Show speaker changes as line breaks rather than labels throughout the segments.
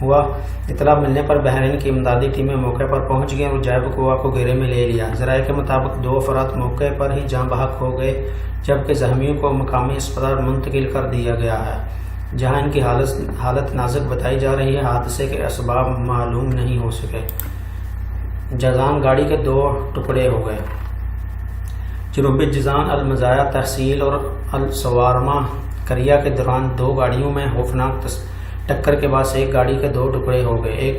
ہوا۔ اطلاع ملنے پر بحرین کی امدادی ٹیمیں موقع پر پہنچ گئیں اور جائب قوا کو گھیرے میں لے لیا۔ ذرائع کے مطابق 2 افراد موقع پر ہی جاں بحق ہو گئے جبکہ زخمیوں کو مقامی اسپتال منتقل کر دیا گیا ہے جہاں ان کی حالت نازک بتائی جا رہی ہے۔ حادثے کے اسباب معلوم نہیں ہو سکے۔ جازان گاڑی کے 2 ٹکڑے ہو گئے۔ جنوبی جازان المزایا تحصیل اور السوارما کریا کے دوران 2 گاڑیوں میں خوفناک ٹکر کے بعد ایک گاڑی کے 2 ٹکڑے ہو گئے۔ ایک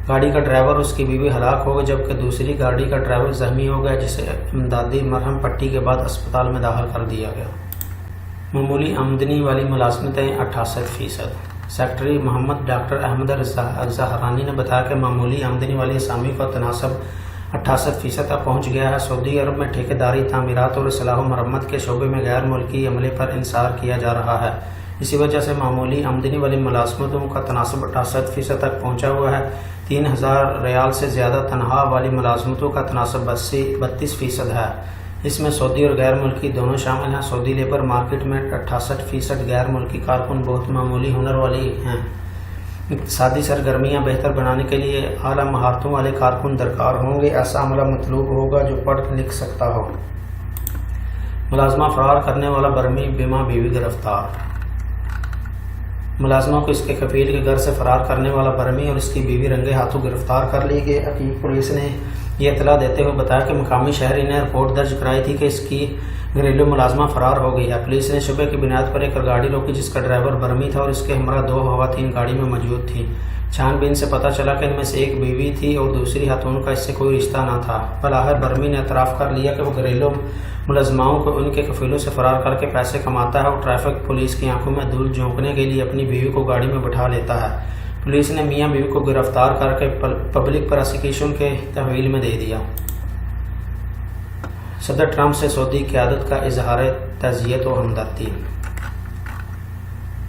گاڑی کا ڈرائیور اور اس کی بیوی ہلاک ہو گئے جبکہ دوسری گاڑی کا ڈرائیور زخمی ہو گیا جسے امدادی مرہم پٹی کے بعد اسپتال میں داخل کر دیا گیا۔ معمولی آمدنی والی ملازمتیں 68%۔ سیکرٹری محمد ڈاکٹر احمد الزہرانی نے بتایا کہ معمولی آمدنی والی اسامی کا تناسب 68% تک پہنچ گیا ہے۔ سعودی عرب میں ٹھیکیداری، تعمیرات اور اصلاح و مرمت کے شعبے میں غیر ملکی عملے پر انحصار کیا جا رہا ہے۔ اسی وجہ سے معمولی آمدنی والی ملازمتوں کا تناسب 68% تک پہنچا ہوا ہے۔ 3000 ریال سے زیادہ تنخواہ والی ملازمتوں کا تناسب 32% ہے۔ اس میں سعودی اور غیر ملکی دونوں شامل ہیں۔ سعودی لیبر مارکیٹ میں 68% غیر ملکی کارکن بہت معمولی ہنر والی ہیں۔ اقتصادی سرگرمیاں بہتر بنانے کے لیے اعلیٰ مہارتوں والے کارکن درکار ہوں گے۔ ایسا عملہ مطلوب ہوگا جو پڑھ لکھ سکتا ہو۔ ملازمہ فرار کرنے والا برمی بیمہ بیوی گرفتار۔ ملازمہ کو اس کے کفیل کے گھر سے فرار کرنے والا برمی اور اس کی بیوی رنگے ہاتھوں گرفتار کر لی گئی۔ عقیق پولیس نے یہ اطلاع دیتے ہوئے بتایا کہ مقامی شہری نے رپورٹ درج کرائی تھی کہ اس کی گھریلو ملازمہ فرار ہو گئی ہے۔ پولیس نے شبہ کی بنیاد پر ایک گاڑی روکی جس کا ڈرائیور برمی تھا اور اس کے ہمراہ 2 خواتین گاڑی میں موجود تھیں۔ چھان بین سے پتہ چلا کہ ان میں سے ایک بیوی تھی اور دوسری خاتون کا اس سے کوئی رشتہ نہ تھا۔ بالآخر برمی نے اعتراف کر لیا کہ وہ گھریلو ملزماؤں کو ان کے کفیلوں سے فرار کر کے پیسے کماتا ہے اور ٹریفک پولیس کی آنکھوں میں دھول جھونکنے کے لیے اپنی بیوی کو گاڑی میں بٹھا لیتا ہے۔ پولیس نے میاں بیوی کو گرفتار کر کے پبلک پراسیکیوشن کے تحویل میں دے دیا۔ صدر ٹرمپ سے سعودی قیادت کا اظہار تعزیت و ہمدردی۔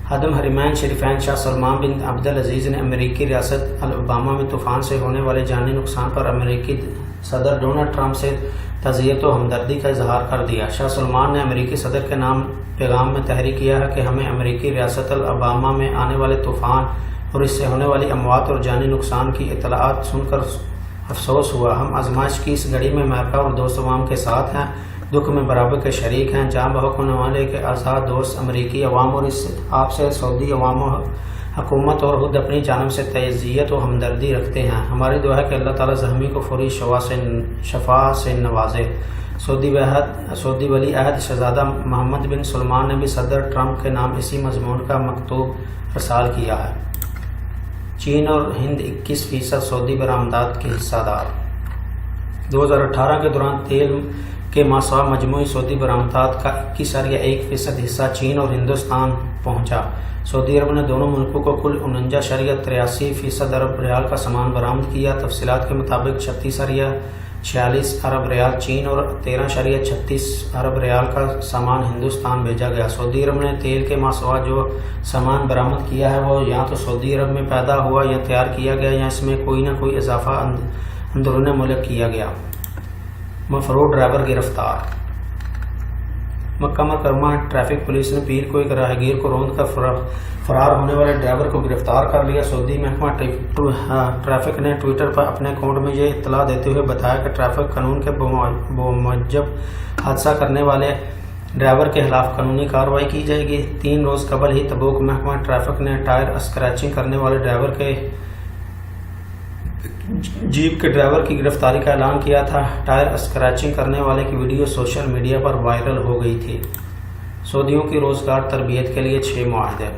خادم حرمین شریفین شاہ سلمان بن عبدالعزیز نے امریکی ریاست الاباما میں طوفان سے ہونے والے جانی نقصان پر امریکی صدر ڈونلڈ ٹرمپ سے تعزیت و ہمدردی کا اظہار کر دیا۔ شاہ سلمان نے امریکی صدر کے نام پیغام میں تحریر کیا ہے کہ ہمیں امریکی ریاست الاباما میں آنے والے طوفان اور اس سے ہونے والی اموات اور جانی نقصان کی اطلاعات سن کر افسوس ہوا۔ ہم آزمائش کی اس گھڑی میں امریکہ اور دوست عوام کے ساتھ ہیں، دکھ میں برابر کے شریک ہیں۔ جاں بحق ہونے والے کے آزاد دوست امریکی عوام اور اس آپ سے سعودی عوام و حکومت اور خود اپنی جانب سے تعزیت و ہمدردی رکھتے ہیں۔ ہماری دعا ہے کہ اللہ تعالیٰ زخمی کو فوری شفا سے نوازے۔ سعودی ولی عہد شہزادہ محمد بن سلمان نے بھی صدر ٹرمپ کے نام اسی مضمون کا مکتوب ارسال کیا ہے۔ چین اور ہند 21% سعودی برآمدات کے حصہ دار۔ 2018 کے دوران تیل کے ماسوا مجموعی سعودی برآمدات کا 21.1% حصہ چین اور ہندوستان پہنچا۔ سعودی عرب نے دونوں ملکوں کو کل 49.83% ارب ریال کا سامان برآمد کیا۔ تفصیلات کے مطابق 36.46 ارب ریال چین اور 13.36 ارب ریال کا سامان ہندوستان بھیجا گیا۔ سعودی عرب نے تیل کے ماسوا جو سامان برآمد کیا ہے وہ یا تو سعودی عرب میں پیدا ہوا یا تیار کیا گیا یا اس میں کوئی نہ کوئی اضافہ اندرون ملک کیا گیا۔ مفرور ڈرائیور گرفتار۔ مکہ مکرمہ ٹریفک پولیس نے پیر کو ایک راہگیر کو روند کر فرار ہونے والے ڈرائیور کو گرفتار کر لیا۔ سعودی محکمہ ٹریفک نے ٹویٹر پر اپنے اکاؤنٹ میں یہ اطلاع دیتے ہوئے بتایا کہ ٹریفک قانون کے بموجب حادثہ کرنے والے ڈرائیور کے خلاف قانونی کارروائی کی جائے گی۔ 3 روز قبل ہی تبوک محکمہ ٹریفک نے ٹائر اسکریچنگ کرنے والے ڈرائیور کے جیپ کے ڈرائیور کی گرفتاری کا اعلان کیا تھا۔ ٹائر اسکریچنگ کرنے والے کی ویڈیو سوشل میڈیا پر وائرل ہو گئی تھی۔ سعودیوں کی روزگار تربیت کے لیے 6 معاہدے۔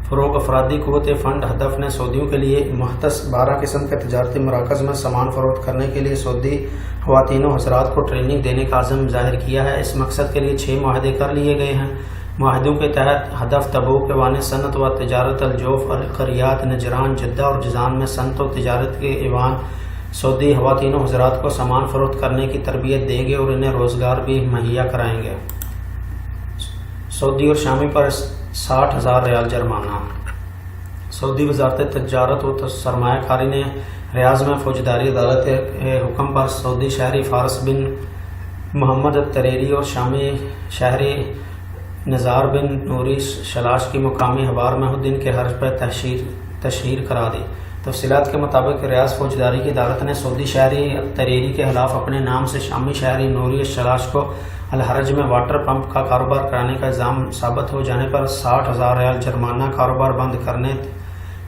فروغ افرادی قوت فنڈ ہدف نے سعودیوں کے لیے مختص 12 قسم کے تجارتی مراکز میں سامان فروخت کرنے کے لیے سعودی خواتین و حضرات کو ٹریننگ دینے کا عزم ظاہر کیا ہے۔ اس مقصد کے لیے 6 معاہدے کر لیے گئے ہیں۔ معاہدوں کے تحت ہدف تبوک ایوان صنعت و تجارت الجوف القریات نجران جدہ اور جازان میں صنعت و تجارت کے ایوان سعودی خواتین و حضرات کو سامان فروخت کرنے کی تربیت دیں گے اور انہیں روزگار بھی مہیا کرائیں گے۔ سعودی اور شامی پر 60,000 ریال جرمانہ۔ سعودی وزارت تجارت و سرمایہ کاری نے ریاض میں فوجداری عدالت کے حکم پر سعودی شہری فارس بن محمد التریری اور شامی شہری نزار بن نوری شلاش کی مقامی حبار محدودین کے حرج پر تشہیر کرا دی۔ تفصیلات کے مطابق ریاض فوجداری کی عدالت نے سعودی شہری تریری کے خلاف اپنے نام سے شامی شہری نوری شلاش کو الحرج میں واٹر پمپ کا کاروبار کرانے کا الزام ثابت ہو جانے پر 60,000 ریال جرمانہ، کاروبار بند کرنے،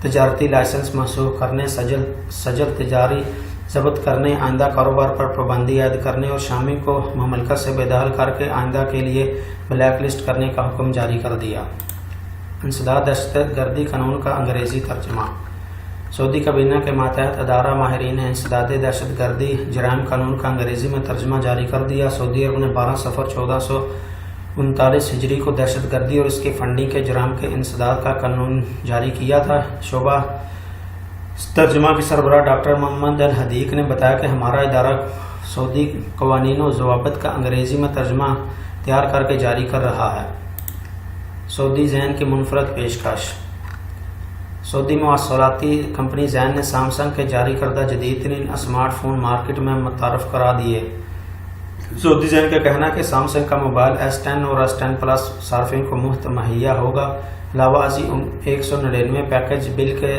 تجارتی لائسنس منسوخ کرنے، سجل تجاری ضبط کرنے، آئندہ کاروبار پر پابندی عائد کرنے اور شامی کو مملکت سے بے دخل کر کے آئندہ کے لیے بلیک لسٹ کرنے کا حکم جاری کر دیا۔ انسداد دہشت گردی قانون کا انگریزی ترجمہ۔ سعودی کابینہ کے ماتحت ادارہ ماہرین نے انسداد دہشت گردی جرائم قانون کا انگریزی میں ترجمہ جاری کر دیا۔ سعودی عرب نے 12 صفر 1439 ہجری کو دہشت گردی اور اس کی فنڈنگ کے جرائم کے انسداد کا قانون جاری کیا تھا۔ شعبہ ترجمہ کے سربراہ ڈاکٹر محمد الحدیق نے بتایا کہ ہمارا ادارہ سعودی قوانین و ضوابط کا انگریزی میں ترجمہ تیار کر کے جاری کر رہا ہے۔ سعودی زین کی منفرد پیشکش۔ سعودی مواصلاتی کمپنی زین نے سامسنگ کے جاری کردہ جدید ترین اسمارٹ فون مارکیٹ میں متعارف کرا دیے۔ سعودی زین کا کہنا ہے کہ سامسنگ کا موبائل S10 اور S10 پلس صارفین کو مفت مہیا ہوگا۔ علاوہ ازیں 199 پیکج بل کے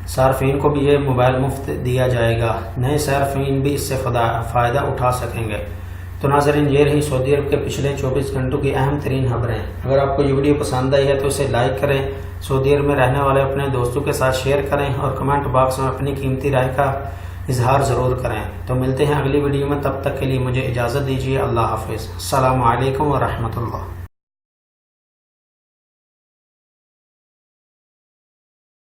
صارفین کو بھی یہ موبائل مفت دیا جائے گا۔ نئے صارفین بھی اس سے فائدہ اٹھا سکیں گے۔ تو ناظرین، یہ رہی سعودی عرب کے پچھلے 24 گھنٹوں کی اہم ترین خبریں۔ اگر آپ کو یہ ویڈیو پسند آئی ہے تو اسے لائک کریں، سعودی عرب میں رہنے والے اپنے دوستوں کے ساتھ شیئر کریں اور کمنٹ باکس میں اپنی قیمتی رائے کا اظہار ضرور کریں۔ تو ملتے ہیں اگلی ویڈیو میں، تب تک کے لیے مجھے اجازت دیجیے۔ اللہ حافظ۔ السلام علیکم ورحمۃ اللہ۔